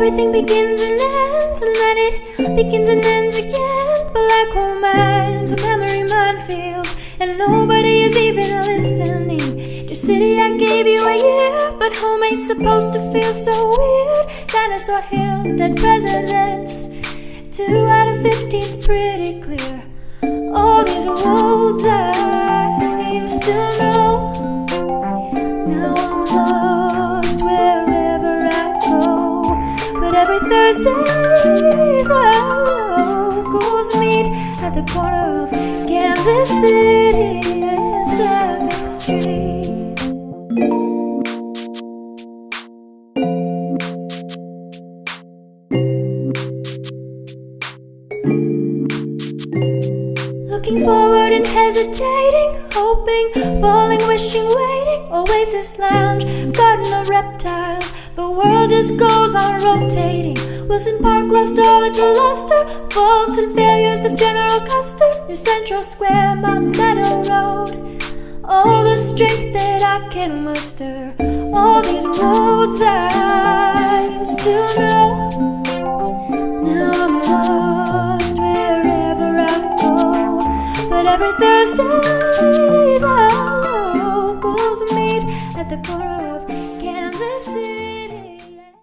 Everything begins and ends, and then it begins and ends again. Black hole minds, memory minefields, and nobody is even listening. Just city, I gave you a year, but home ain't supposed to feel so weird. Dinosaur Hill, dead presidents. 2 out of 15's pretty clear. All these roads I used to know, now I'm lost wherever I go. But every Thursday the locals meet at the corner of Kansas City and 7th Street. Looking forward and hesitating, hoping, falling, wishing, waiting. Oasis Lounge, garden of reptiles. The world just goes on rotating. Wilson Park lost all its luster. Faults and failures of General Custer. New Central Square, Mountain Meadow Road. All the strength that I can muster. All these roads I used to know, now I'm lost wherever I go. But every Thursday the locals meet at the corner